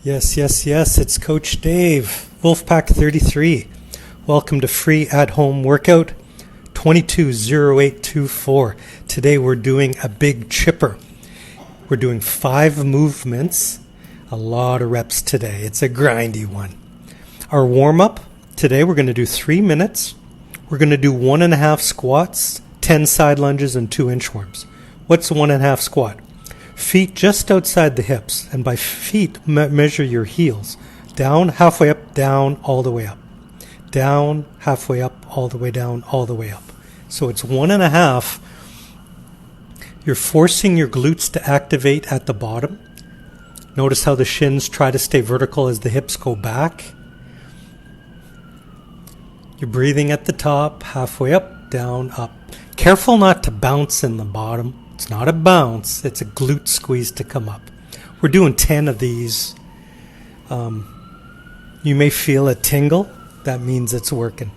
Yes, yes, yes, it's Coach Dave, Wolfpack 33. Welcome to free at-home workout 220824. Today we're doing a big chipper. We're doing 5 movements, a lot of reps today. It's a grindy one. Our warm-up, today we're going to do 3 minutes. We're going to do 1.5 squats, 10 side lunges, and 2 inchworms. What's 1.5 squat? Feet just outside the hips, and by feet measure your heels. Down, halfway up, down, all the way up. Down, halfway up, all the way down, all the way up. So it's 1.5. You're forcing your glutes to activate at the bottom. Notice how the shins try to stay vertical as the hips go back. You're breathing at the top, halfway up, down, up. Careful not to bounce in the bottom. It's not a bounce, it's a glute squeeze to come up. We're doing 10 of these. You may feel a tingle. That means it's working.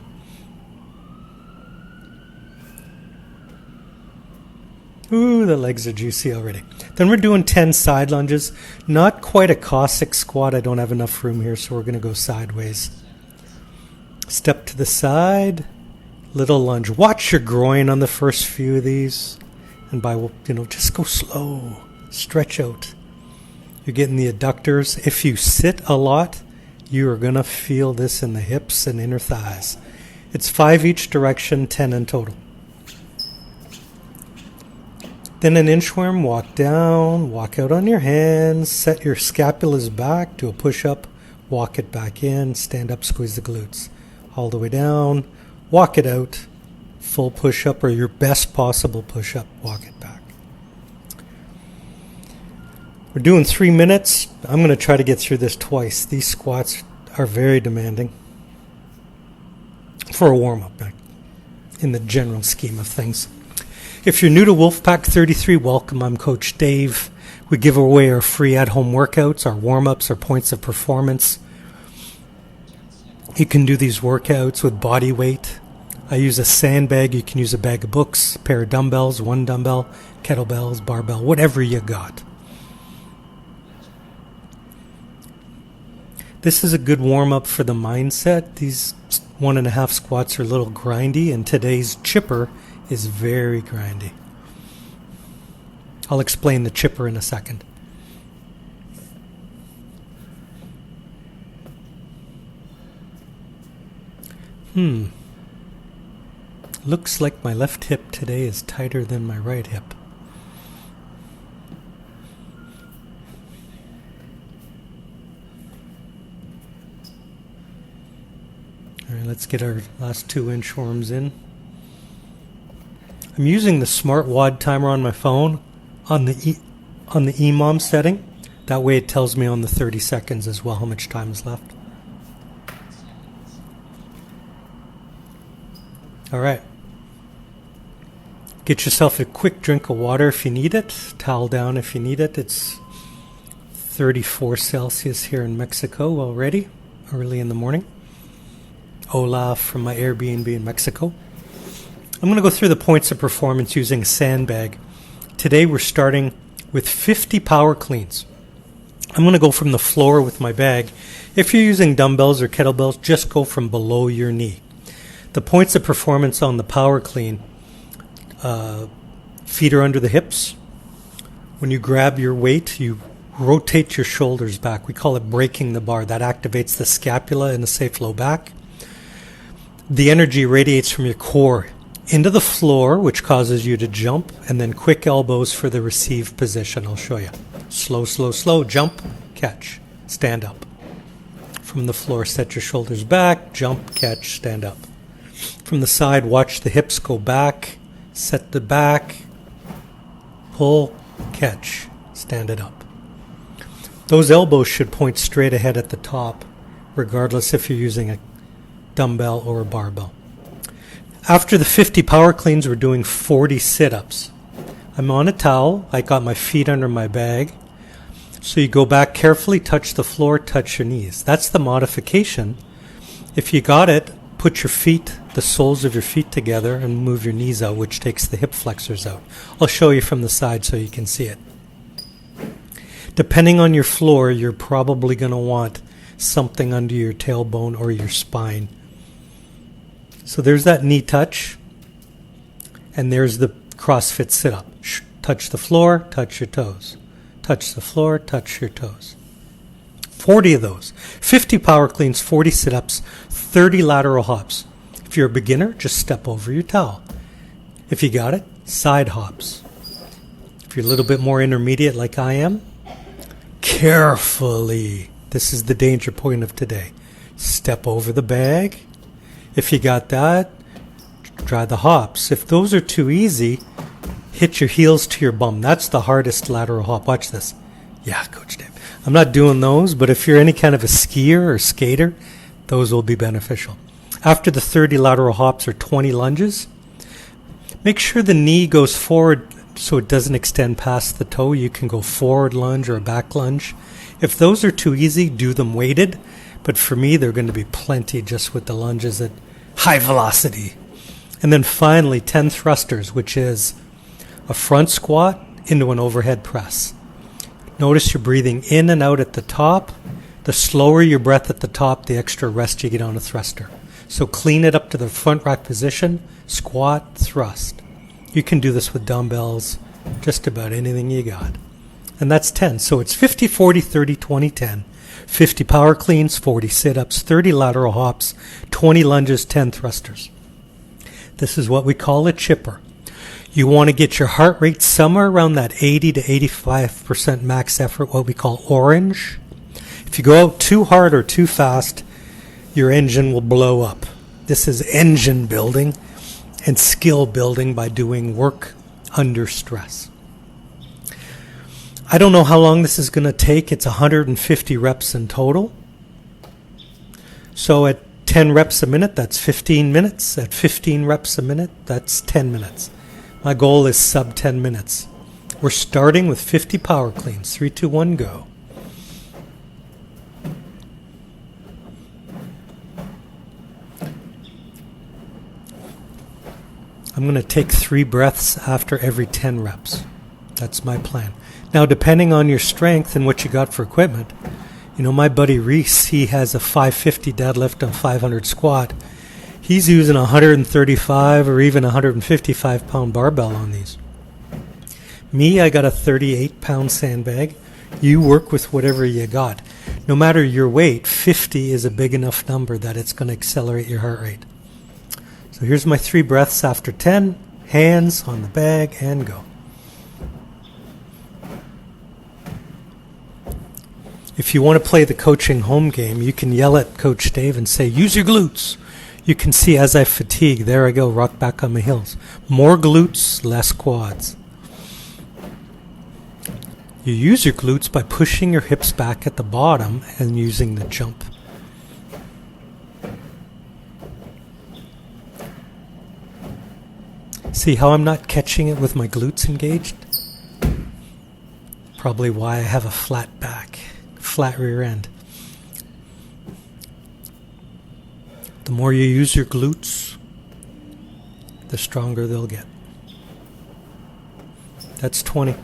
Ooh, the legs are juicy already. Then we're doing 10 side lunges. Not quite a Cossack squat. I don't have enough room here, so we're going to go sideways. Step to the side. Little lunge. Watch your groin on the first few of these. And just go slow. Stretch out. You're getting the adductors. If you sit a lot, you are going to feel this in the hips and inner thighs. It's 5 each direction, 10 in total. Then an inchworm, walk down, walk out on your hands, set your scapulas back, do a push-up, walk it back in, stand up, squeeze the glutes. All the way down, walk it out. Full push-up or your best possible push-up, walk it back. We're doing 3 minutes. I'm going to try to get through this twice. These squats are very demanding for a warm-up in the general scheme of things. If you're new to Wolfpack 33, welcome. I'm Coach Dave. We give away our free at-home workouts, our warm-ups, our points of performance. You can do these workouts with body weight. I use a sandbag. You can use a bag of books, a pair of dumbbells, 1 dumbbell, kettlebells, barbell, whatever you got. This is a good warm-up for the mindset. These 1.5 squats are a little grindy, and today's chipper is very grindy. I'll explain the chipper in a second. Looks like my left hip today is tighter than my right hip. All right, let's get our last 2 inchworms in. I'm using the smart WOD timer on my phone on the EMOM setting. That way it tells me on the 30 seconds as well how much time is left. All right. Get yourself a quick drink of water if you need it. Towel down if you need it. It's 34 Celsius here in Mexico already, early in the morning. Hola from my Airbnb in Mexico. I'm going to go through the points of performance using a sandbag. Today we're starting with 50 power cleans. I'm going to go from the floor with my bag. If you're using dumbbells or kettlebells, just go from below your knee. The points of performance on the power clean, feet are under the hips. When you grab your weight, you rotate your shoulders back. We call it breaking the bar. That activates the scapula and the safe low back. The energy radiates from your core into the floor, which causes you to jump, and then quick elbows for the receive position. I'll show you. Slow, slow, slow. Jump, catch, stand up. From the floor, set your shoulders back, jump, catch, stand up. From the side, watch the hips go back, set the back, pull, catch, stand it up. Those elbows should point straight ahead at the top, regardless if you're using a dumbbell or a barbell. After the 50 power cleans, we're doing 40 sit-ups. I'm on a towel. I got my feet under my bag. So you go back carefully, touch the floor, touch your knees. That's the modification. If you got it, put your feet, the soles of your feet together and move your knees out, which takes the hip flexors out. I'll show you from the side so you can see it. Depending on your floor, you're probably going to want something under your tailbone or your spine. So there's that knee touch, and there's the CrossFit sit-up. Touch the floor, touch your toes. Touch the floor, touch your toes. 40 of those. 50 power cleans, 40 sit-ups, 30 lateral hops. If you're a beginner, just step over your towel. If you got it, side hops. If you're a little bit more intermediate like I am, carefully. This is the danger point of today. Step over the bag. If you got that, try the hops. If those are too easy, hit your heels to your bum. That's the hardest lateral hop. Watch this. Yeah, Coach Dave. I'm not doing those, but if you're any kind of a skier or skater, those will be beneficial. After the 30 lateral hops or 20 lunges, make sure the knee goes forward so it doesn't extend past the toe. You can go forward lunge or a back lunge. If those are too easy, do them weighted. But for me, they're going to be plenty just with the lunges at high velocity. And then finally, 10 thrusters, which is a front squat into an overhead press. Notice you're breathing in and out at the top. The slower your breath at the top, the extra rest you get on a thruster. So clean it up to the front rack position, squat, thrust. You can do this with dumbbells, just about anything you got. And that's 10. So it's 50, 40, 30, 20, 10. 50 power cleans, 40 sit-ups, 30 lateral hops, 20 lunges, 10 thrusters. This is what we call a chipper. You want to get your heart rate somewhere around that 80 to 85% max effort, what we call orange. If you go out too hard or too fast, your engine will blow up. This is engine building and skill building by doing work under stress. I don't know how long this is going to take. It's 150 reps in total. So at 10 reps a minute, that's 15 minutes. At 15 reps a minute, that's 10 minutes. My goal is sub 10 minutes. We're starting with 50 power cleans. 3, 2, 1, go. I'm going to take 3 breaths after every 10 reps. That's my plan. Now, depending on your strength and what you got for equipment, you know, my buddy Reese, he has a 550 deadlift and 500 squat. He's using a 135 or even 155 pound barbell on these. Me, I got a 38 pound sandbag. You work with whatever you got. No matter your weight, 50 is a big enough number that it's going to accelerate your heart rate. So here's my 3 breaths after 10. Hands on the bag and go. If you want to play the coaching home game, you can yell at Coach Dave and say, use your glutes. You can see as I fatigue, there I go, rock back on my heels. More glutes, less quads. You use your glutes by pushing your hips back at the bottom and using the jump. See how I'm not catching it with my glutes engaged? Probably why I have a flat back, flat rear end. The more you use your glutes, the stronger they'll get. That's 20.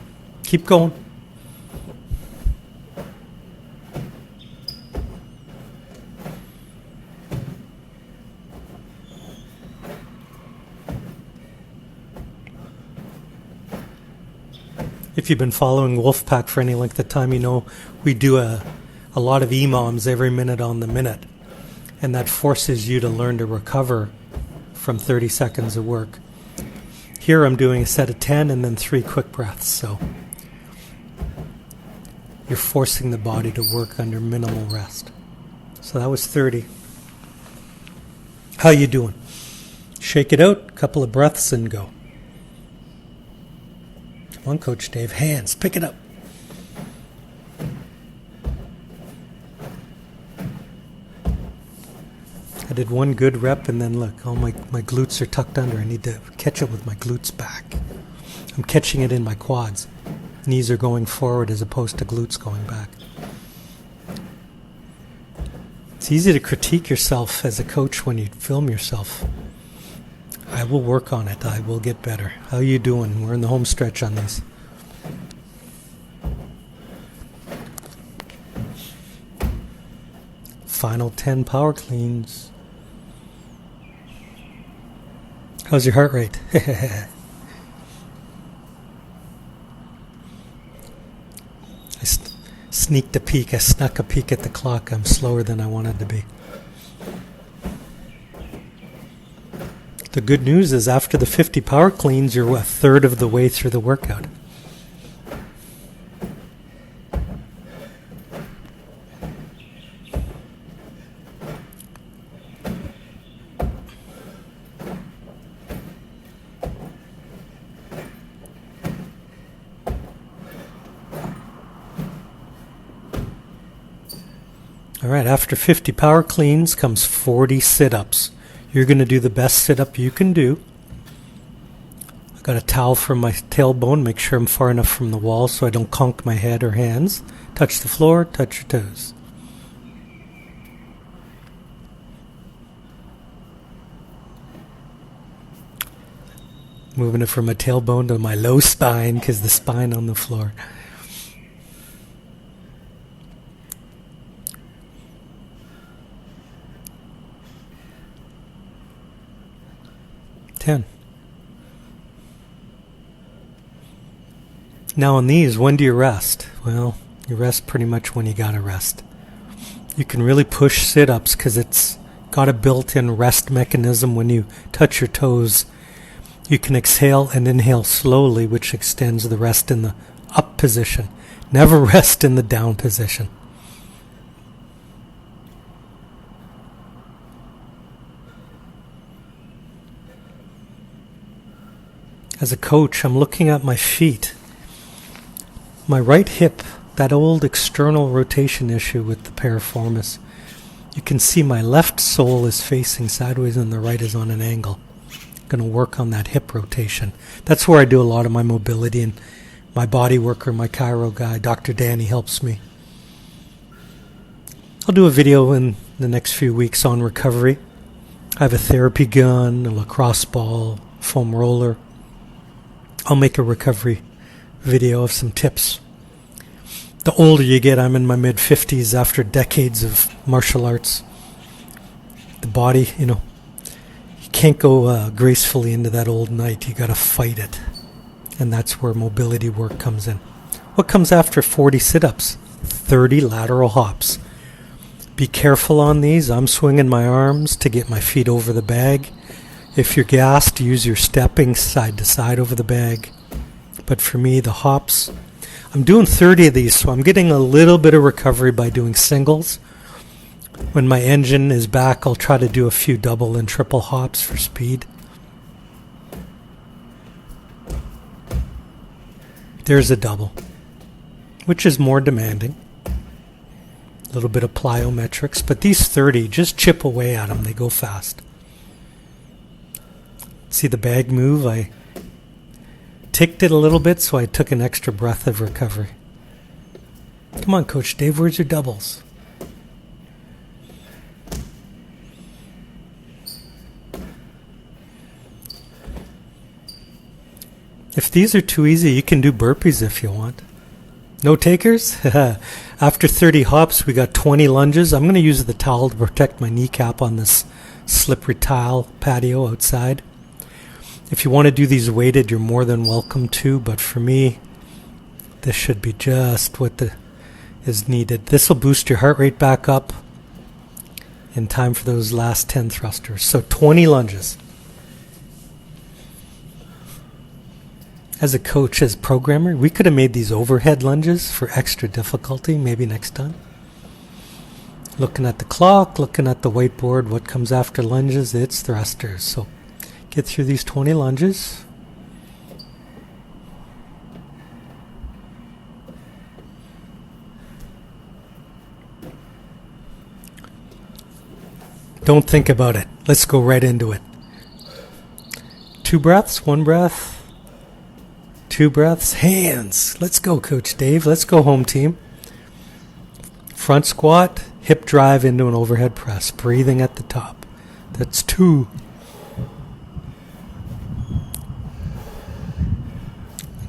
Keep going. If you've been following Wolfpack for any length of time, you know we do a lot of EMOMs every minute on the minute. And that forces you to learn to recover from 30 seconds of work. Here I'm doing a set of 10 and then 3 quick breaths. So you're forcing the body to work under minimal rest. So that was 30. How you doing? Shake it out, couple of breaths and go. Come on, Coach Dave. Hands, pick it up. I did 1 good rep and then look, all my glutes are tucked under. I need to catch it with my glutes back. I'm catching it in my quads. Knees are going forward as opposed to glutes going back. It's easy to critique yourself as a coach when you film yourself. I will work on it. I will get better. How you doing? We're in the home stretch on these. Final 10 power cleans. How's your heart rate? I snuck a peek at the clock. I'm slower than I wanted to be. The good news is after the 50 power cleans, you're a third of the way through the workout. All right, after 50 power cleans comes 40 sit-ups. You're going to do the best sit-up you can do. I got a towel from my tailbone, make sure I'm far enough from the wall so I don't conk my head or hands. Touch the floor, touch your toes. Moving it from my tailbone to my low spine because the spine on the floor. Now on these, when do you rest? Well, you rest pretty much when you gotta rest. You can really push sit-ups because it's got a built-in rest mechanism. When you touch your toes, you can exhale and inhale slowly, which extends the rest in the up position. Never rest in the down position. As a coach, I'm looking at my feet. My right hip, that old external rotation issue with the piriformis. You can see my left sole is facing sideways and the right is on an angle. I'm going to work on that hip rotation. That's where I do a lot of my mobility, and my body worker, my chiro guy, Dr. Danny, helps me. I'll do a video in the next few weeks on recovery. I have a therapy gun, a lacrosse ball, foam roller. I'll make a recovery video of some tips. The older you get, I'm in my mid-50s after decades of martial arts. The body, you can't go gracefully into that old night. You got to fight it. And that's where mobility work comes in. What comes after 40 sit-ups? 30 lateral hops. Be careful on these. I'm swinging my arms to get my feet over the bag. If you're gassed, use your stepping side to side over the bag. But for me, the hops, I'm doing 30 of these, so I'm getting a little bit of recovery by doing singles. When my engine is back, I'll try to do a few double and triple hops for speed. There's a double, which is more demanding. A little bit of plyometrics, but these 30, just chip away at them. They go fast. See the bag move? I ticked it a little bit, so I took an extra breath of recovery. Come on, Coach Dave, where's your doubles? If these are too easy, you can do burpees if you want. No takers? After 30 hops, we got 20 lunges. I'm going to use the towel to protect my kneecap on this slippery tile patio outside. If you want to do these weighted, you're more than welcome to, but for me, this should be just what is needed. This will boost your heart rate back up in time for those last 10 thrusters. So 20 lunges. As a coach, as programmer, we could have made these overhead lunges for extra difficulty, maybe next time. Looking at the clock, looking at the whiteboard, what comes after lunges? It's thrusters. So get through these 20 lunges. Don't think about it. Let's go right into it. 2 breaths, 1 breath. 2 breaths, hands. Let's go, Coach Dave. Let's go, home team. Front squat, hip drive into an overhead press. Breathing at the top. That's 2.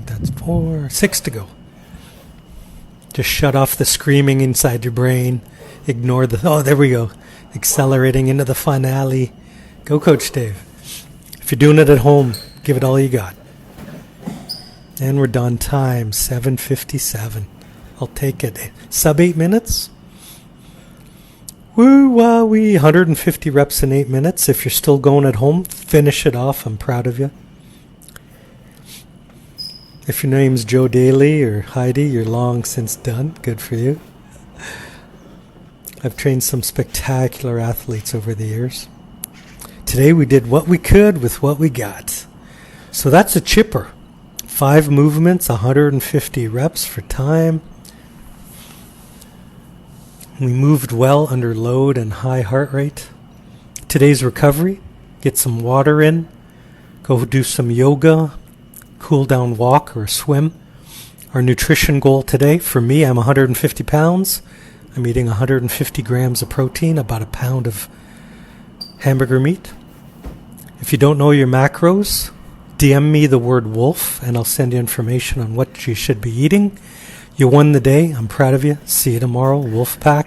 That's 4. 6 to go. Just shut off the screaming inside your brain. Ignore the... Oh, there we go. Accelerating into the finale. Go, Coach Dave. If you're doing it at home, give it all you got. And we're done. Time, 7:57. I'll take it. Sub 8 minutes? Woo-wah-wee. 150 reps in 8 minutes. If you're still going at home, finish it off. I'm proud of you. If your name's Joe Daly or Heidi, you're long since done. Good for you. I've trained some spectacular athletes over the years. Today we did what we could with what we got. So that's a chipper. 5 movements, 150 reps for time. We moved well under load and high heart rate. Today's recovery, get some water in, go do some yoga, cool down walk or swim. Our nutrition goal today, for me, I'm 150 pounds. I'm eating 150 grams of protein, about a pound of hamburger meat. If you don't know your macros, DM me the word wolf and I'll send you information on what you should be eating. You won the day. I'm proud of you. See you tomorrow. Wolf Pack.